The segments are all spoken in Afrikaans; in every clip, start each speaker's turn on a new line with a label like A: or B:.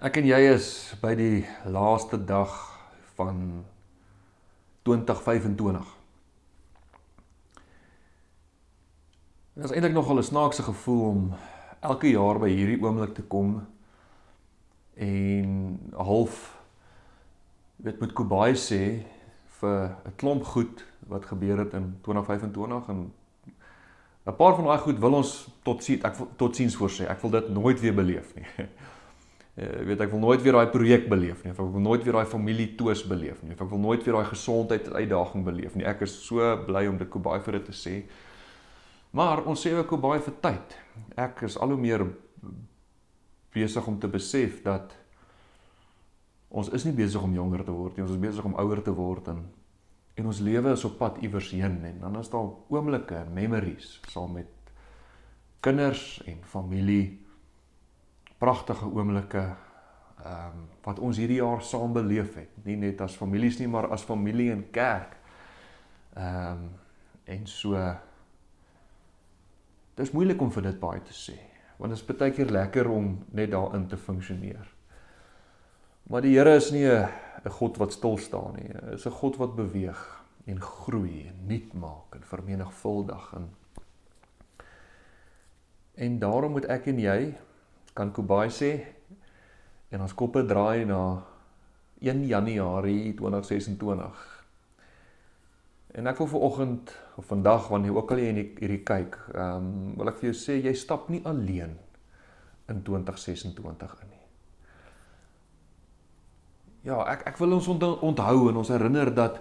A: Ek en jy is by die laaste dag van 2025. Dit is eintlik nogal 'n snaakse gevoel om elke jaar by hierdie oomblik te kom en half moet Kobai sê vir 'n klomp goed wat gebeur het in 2025 en 'n paar van daai goed wil ons tot ziens voorsê. Ek wil dit nooit weer beleef nie. Ek wil nooit weer daai projek beleef nie, of ek wil nooit weer daai familie toos beleef nie, of ek wil nooit weer daai gesondheidsuitdaging beleef nie. Ek is so bly om dit Kobai vir dit te sê. Maar ons sê ook Kobai vir tyd. Ek is al hoe meer besig om te besef dat ons is nie besig om jonger te word nie, ons is besig om ouer te word en ons lewe is op pad iewers heen en dan is daar oomblikke en memories saam met kinders en familie, pragtige oomblikke wat ons hierdie jaar saam beleef het, nie net as families nie, maar as familie en kerk. En so, dit is moeilik om vir dit baie te sê, want dit is baie keer lekker om net daarin te funksioneer. Maar die Here is nie 'n God wat stil staan nie, hy is 'n God wat beweeg en groei en nuut maak en vermenigvuldig en daarom moet ek en jy kan Kobai sê en ons koppe draai na 1 Januarie 2026. En ek wil vanoggend of vandag wanneer ook al jy hierdie kyk, wil ek vir jou sê jy stap nie alleen in 2026 in nie. Ja, ek wil ons onthou en ons herinner dat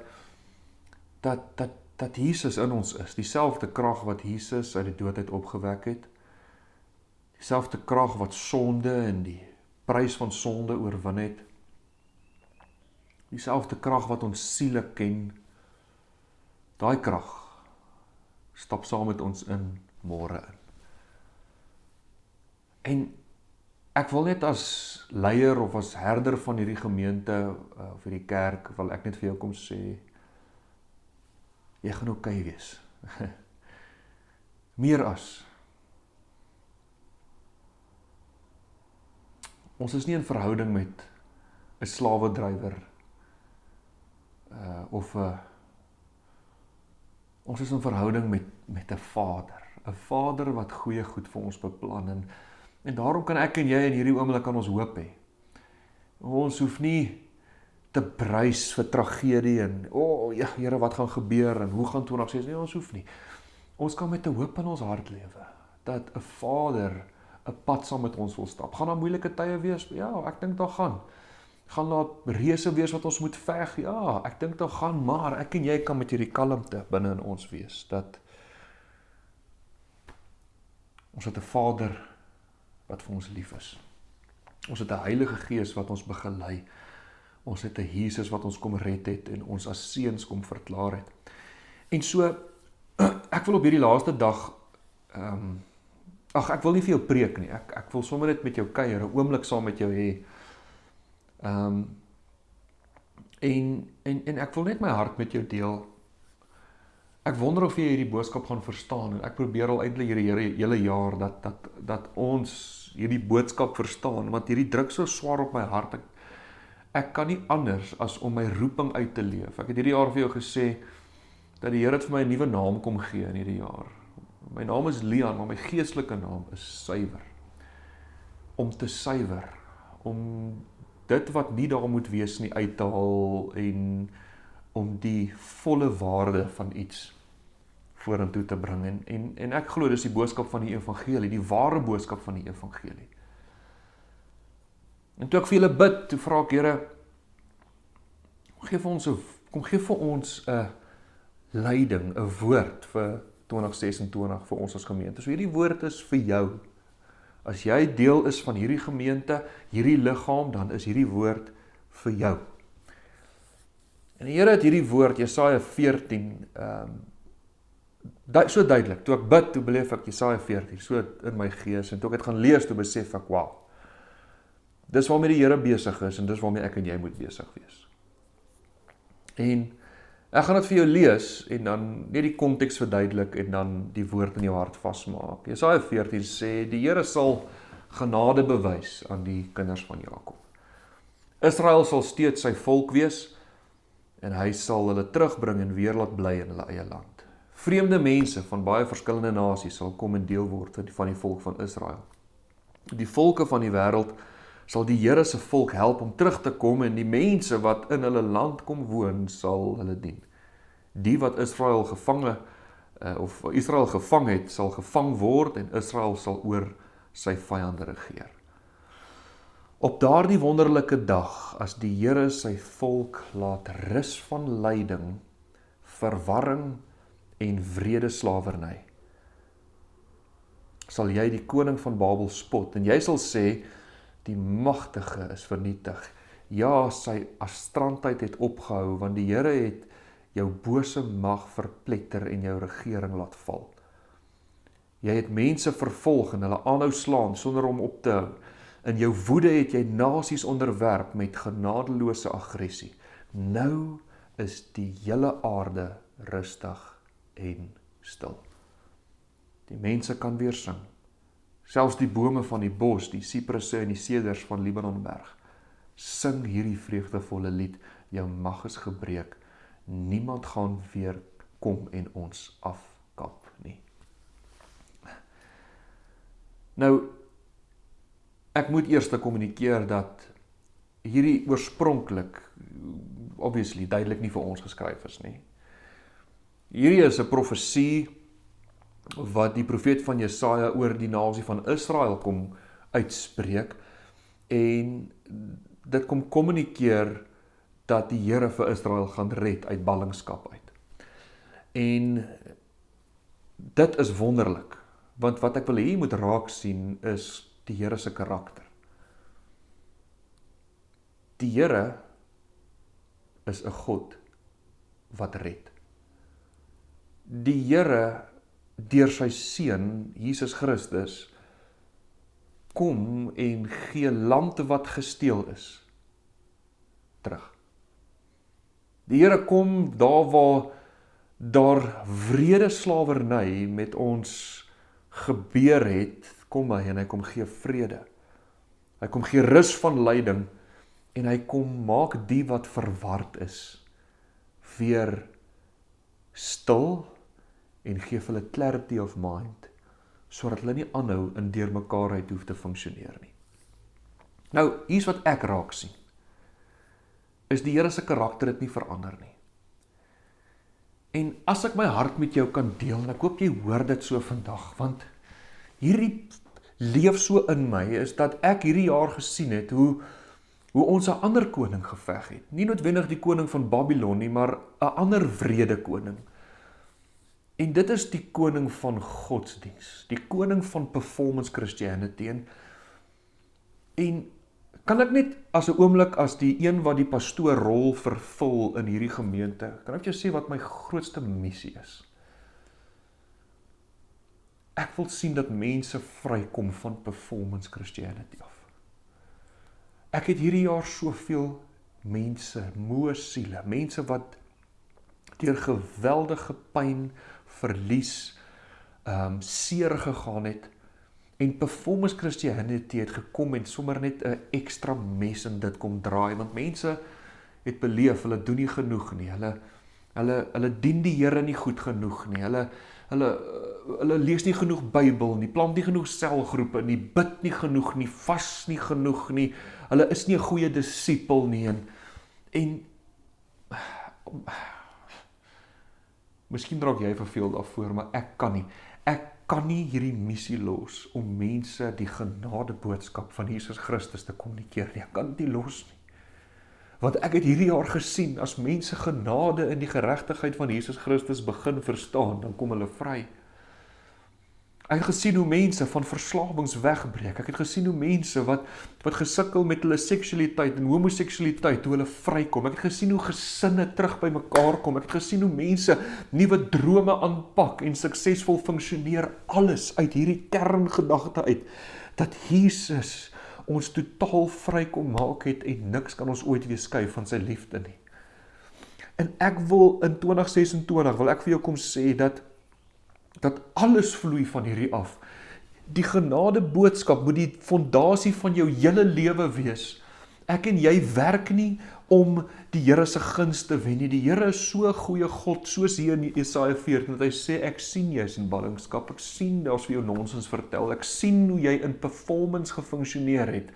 A: Jesus in ons is, dieselfde krag wat Jesus uit die dood uit opgewek het, dieselfde krag wat sonde en die prys van sonde oorwin het, dieselfde krag wat ons siele ken, daai krag stap saam met ons in môre in. En ek wil net as leier of as herder van hierdie gemeente of hierdie kerk, wil ek net vir jou kom sê, jy gaan okay wees. Meer as. Ons is nie in verhouding met 'n slawedrywer of ons is in verhouding met 'n Vader wat goeie goed vir ons beplan en daarom kan ek en jy in hierdie oomblik aan ons hoop hê. Ons hoef nie te brys vir tragedie en ja Here, wat gaan gebeur en hoe gaan 2026? Nee, ons hoef nie. Ons kan met 'n hoop in ons hart lewe dat 'n Vader 'n pad saam met ons wil stap. Gaan daar moeilike tye wees? Ja, ek dink daar gaan. Gaan daar reëse wees wat ons moet veg? Ja, ek dink daar gaan, maar ek en jy kan met hierdie kalmte binne in ons wees dat ons het 'n Vader wat vir ons lief is. Ons het 'n Heilige Gees wat ons begelei. Ons het 'n Jesus wat ons kom red het en ons as seuns kom verklaar het. En so, ek wil op hierdie laaste dag, ek wil nie vir jou preek nie, ek wil sommer net met jou kuier, 'n oomblik saam met jou hê. En ek wil net my hart met jou deel. Ek wonder of jy hierdie boodskap gaan verstaan, en ek probeer al eintlik hierdie hele jaar dat ons hierdie boodskap verstaan, want hierdie druk so swaar op my hart. Ek kan nie anders as om my roeping uit te leef. Ek het hierdie jaar vir jou gesê dat die Here het vir my 'n nuwe naam kom gee in hierdie jaar. My naam is Leon, maar my geestelike naam is suiwer. Om te suiwer, om dit wat nie daar moet wees nie uit te haal en om die volle waarde van iets vorentoe te bring. En ek glo dis die boodskap van die evangelie, die ware boodskap van die evangelie. En toe ek vir julle bid, toe vra ek, Here, kom gee vir ons 'n leiding, 'n woord vir 2026 vir ons as gemeente. So hierdie woord is vir jou. As jy deel is van hierdie gemeente, hierdie liggaam, dan is hierdie woord vir jou. En die Here het hierdie woord, Jesaja 14, so duidelik. Toe ek bid, toe beleef ek Jesaja 14, so in my gees, en toe ek het gaan lees, toe besef ek, wow, dis waarmee die Here besig is, en dis waarmee ek en jy moet besig wees. En ek gaan dit vir jou lees, en dan net die konteks verduidelik, en dan die woord in jou hart vasmaak. Jesaja 14 sê, die Here sal genade bewys aan die kinders van Jakob. Israel sal steeds sy volk wees, en hy sal hulle terugbring en weer laat bly in hulle eie land. Vreemde mense van baie verskillende nasies sal kom en deel word van die volk van Israel. Die volke van die wêreld sal die Here se volk help om terug te kom, en die mense wat in hulle land kom woon, sal hulle dien. Die wat Israel gevang het, sal gevang word, en Israel sal oor sy vyande regeer. Op daardie wonderlike dag, as die Here sy volk laat rus van lyding, verwarring en wrede slawerny, sal jy die koning van Babel spot, en jy sal sê, die magtige is vernietig. Ja, sy astrandheid het opgehou, want die Here het jou bose mag verpletter en jou regering laat val. Jy het mense vervolg en hulle aanhou slaan sonder om op te hou. In jou woede het jy nasies onderwerp met genadeloose aggressie. Nou is die hele aarde rustig en stil. Die mense kan weer sing. Selfs die bome van die bos, die sipresse en die seders van Libanonberg, sing hierdie vreugdevolle lied, jou mag is gebreek, niemand gaan weer kom en ons afkap nie. Nou, ek moet eers kommunikeer dat hierdie oorspronklik, obviously, duidelik nie vir ons geskryf is nie. Hierdie is 'n profesie wat die profeet van Jesaja oor die nasie van Israel kom uitspreek, en dit kom kommunikeer dat die Here vir Israel gaan red uit ballingskap uit. En dit is wonderlik, want wat ek wil hê jy moet raak sien is die Here se karakter. Die Here is 'n God wat red. Die Here deur sy seun Jesus Christus kom en gee land wat gesteel is terug. Die Here kom daar waar daar wrede slawerny met ons gebeur het, kom hy en hy kom gee vrede. Hy kom gee rus van lyding, en hy kom maak die wat verward is weer stil en gee vir hulle clarity of mind, sodat hulle nie aanhou in deurmekaarheid hoef te funksioneer nie. Nou, hier's wat ek raak sien, is die Here se karakter het nie verander nie. En as ek my hart met jou kan deel, en ek hoop jy hoor dit so vandag, want hierdie leef so in my, is dat ek hierdie jaar gesien het, hoe ons 'n ander koning geveg het. Nie noodwendig die koning van Babylon nie, maar 'n ander wrede koning. En dit is die koning van godsdiens, die koning van performance Christianity. En En kan ek net as 'n oomblik as die een wat die pastoorrol vervul in hierdie gemeente, kan ek jou sê wat my grootste missie is? Ek wil sien dat mense vrykom van performance Christianity af. Ek het hierdie jaar soveel mense, moe siele, mense wat deur geweldige pyn, verlies, seer gegaan het, en performance Christianity het gekom en sommer net 'n ekstra mes in dit kom draai, want mense het beleef, hulle doen nie genoeg nie, hulle dien die Here nie goed genoeg nie, hulle lees nie genoeg Bybel nie, plant nie genoeg selgroepe nie, bid nie genoeg nie, vas nie genoeg nie, hulle is nie 'n goeie disipel nie, en miskien draak jy verveeld daarvoor, maar ek kan nie. Ek kan nie hierdie missie los om mense die genade boodskap van Jesus Christus te kommunikeer nie. Ek kan dit nie los nie. Want ek het hierdie jaar gesien, as mense genade in die geregtigheid van Jesus Christus begin verstaan, dan kom hulle vry. Ek het gesien hoe mense van verslawings wegbreek. Ek het gesien hoe mense wat gesukkel met hulle seksualiteit en homoseksualiteit, hoe hulle vrykom. Ek het gesien hoe gesinne terug by mekaar kom. Ek het gesien hoe mense nuwe drome aanpak en suksesvol funksioneer, alles uit hierdie kerngedagte uit, dat Jesus ons totaal vry kom maak het en niks kan ons ooit weer skei van sy liefde nie. En ek wil in 2026, wil ek vir jou kom sê dat alles vloei van hierdie af. Die genade boodskap moet die fondasie van jou hele lewe wees. Ek en jy werk nie om die Here se guns te wen nie. Die Here is so 'n goeie God, soos hier in Jesaja 14, dat hy sê, ek sien jy is in ballingskap, ek sien as vir jou nonsens vertel, ek sien hoe jy in performance gefunksioneer het.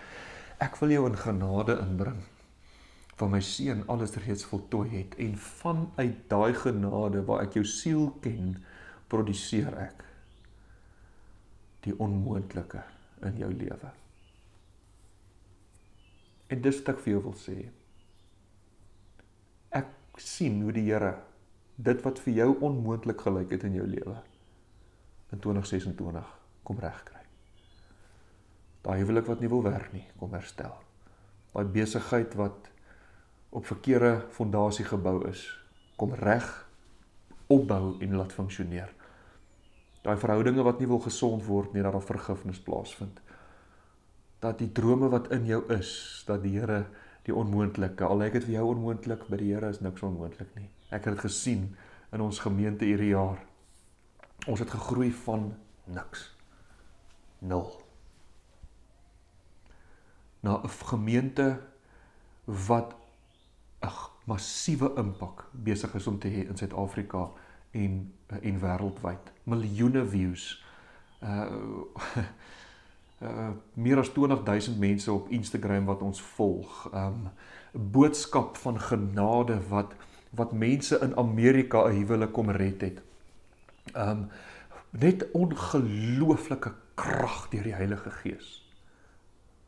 A: Ek wil jou in genade inbring, van my seun alles reeds voltooi het, en vanuit daai genade, waar ek jou siel ken, produseer ek die onmoontlike in jou lewe. En dis wat ek vir jou wil sê. Ek sien hoe die Here dit wat vir jou onmoontlik gelyk het in jou lewe in 2026 kom regkry. Daai huwelik wat nie wil werk nie, kom herstel. Daai besigheid wat op verkeerde fondasie gebou is, kom reg opbou en laat funksioneer. Daai verhoudinge wat nie wil gesond word nie, dat daar vergifnis plaasvind. Dat die drome wat in jou is, dat die Here die onmoontlike, al lyk dit vir jou onmoontlik, by die Here is niks onmoontlik nie. Ek het dit gesien in ons gemeente hierdie jaar. Ons het gegroei van niks. 0. Na 'n gemeente wat 'n massiewe impak besig is om te hê in Suid-Afrika en wêreldwyd. Miljoene views. Meer as 20,000 mense op Instagram wat ons volg. Boodskap van genade wat mense in Amerika 'n huwelik kom red het. Net ongelooflike krag deur die Heilige Gees.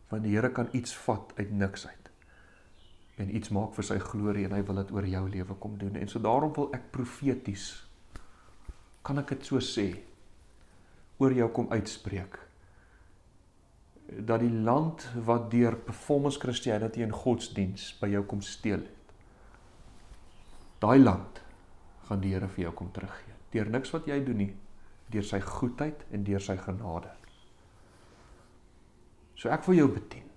A: Want die Here kan iets vat uit niks uit. En iets maak vir sy glorie en hy wil dit oor jou lewe kom doen. En so daarom wil ek profeties, kan ek dit so sê, oor jou kom uitspreek, dat die land wat deur performance Christianity en godsdiens by jou kom steel het, daai land gaan die Here vir jou kom teruggee. Deur niks wat jy doen nie, deur sy goedheid en deur sy genade. So ek wil jou bedien.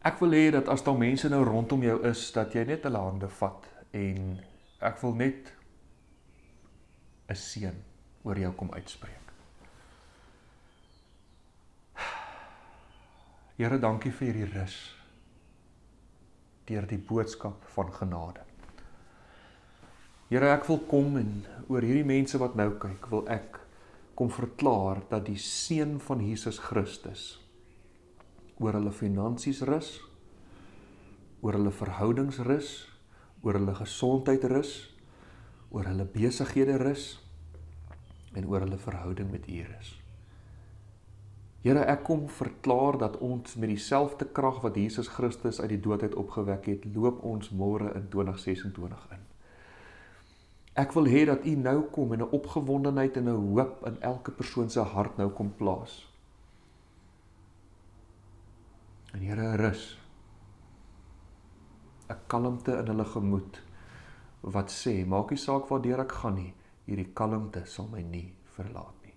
A: Ek wil hê dat as daar mense nou rondom jou is, dat jy net hulle hande vat en ek wil net 'n seën oor jou kom uitspreek. Here, dankie vir hierdie rus deur die boodskap van genade. Here, ek wil kom en oor hierdie mense wat nou kyk, wil ek kom verklaar dat die seën van Jesus Christus oor hulle finansies rus, oor hulle verhoudings rus, oor hulle gesondheid rus, oor hulle besighede rus, en oor hulle verhouding met U is. Here, ek kom verklaar dat ons met dieselfde krag wat Jesus Christus uit die dood uit opgewek het, loop ons môre in 2026 in. Ek wil hê dat U nou kom en 'n opgewondenheid en 'n hoop in elke persoon se hart nou kom plaas. En Here, 'n rus, 'n kalmte in hulle gemoed, wat sê, maak nie saak waartoe ek gaan nie, hierdie kalmte sal my nie verlaat nie.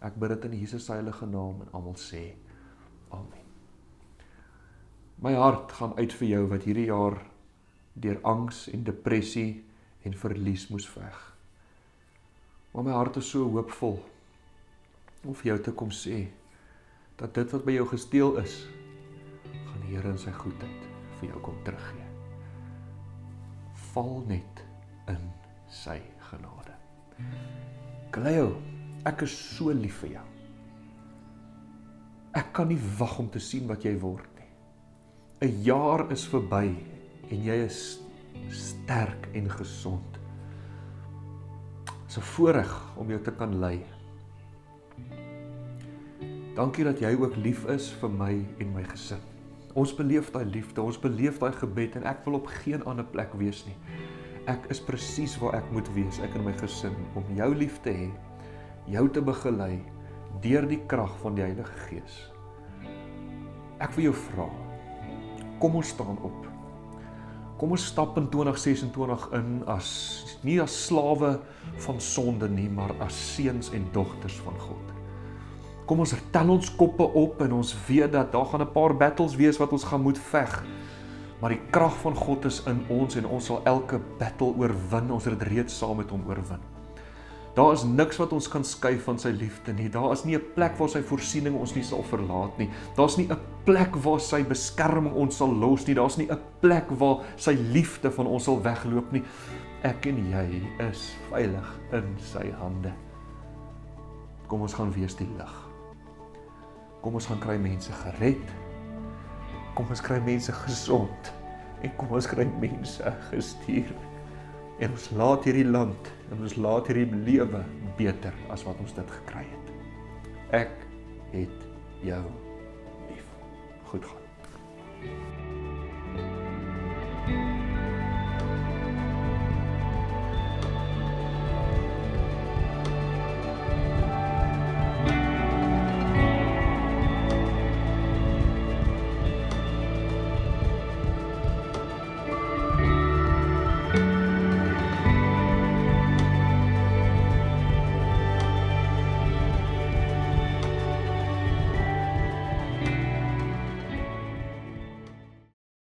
A: Ek bid dit in Jesus se heilige naam en almal sê, amen. My hart gaan uit vir jou wat hierdie jaar deur angs en depressie en verlies moes veg. Maar my hart is so hoopvol om vir jou te kom sê, dat dit wat by jou gesteel is, gaan die Here in sy goedheid vir jou kom teruggee. Val net in sy genade. Kaleo, ek is so lief vir jou. Ek kan nie wag om te sien wat jy word nie. 'n jaar is verby en jy is sterk en gesond. Dit is 'n voorreg om jou te kan lei. Dankie dat jy ook lief is vir my en my gesin. Ons beleef daai liefde, ons beleef daai gebed en ek wil op geen ander plek wees nie. Ek is presies waar ek moet wees, ek en my gesin, om jou lief te hê, jou te begelei, deur die krag van die Heilige Gees. Ek wil jou vra, kom ons staan op. Kom ons stap in 2026 in nie as slawe van sonde nie, maar as seuns en dogters van God. Kom ons tel ons koppe op en ons weet dat daar gaan 'n paar battles wees wat ons gaan moet veg. Maar die krag van God is in ons en ons sal elke battle oorwin. Ons het dit reeds saam met hom oorwin. Daar is niks wat ons kan skei van sy liefde nie. Daar is nie 'n plek waar sy voorsiening ons nie sal verlaat nie. Daar is nie 'n plek waar sy beskerming ons sal los nie. Daar is nie 'n plek waar sy liefde van ons sal wegloop nie. Ek en jy is veilig in sy hande. Kom ons gaan wees die lig. Kom ons gaan kry mense gered. Kom ons kry mense gesond. En kom ons kry mense gestuur. En ons laat hierdie land en ons laat hierdie lewe beter as wat ons dit gekry het. Ek het jou lief. Goed gaan.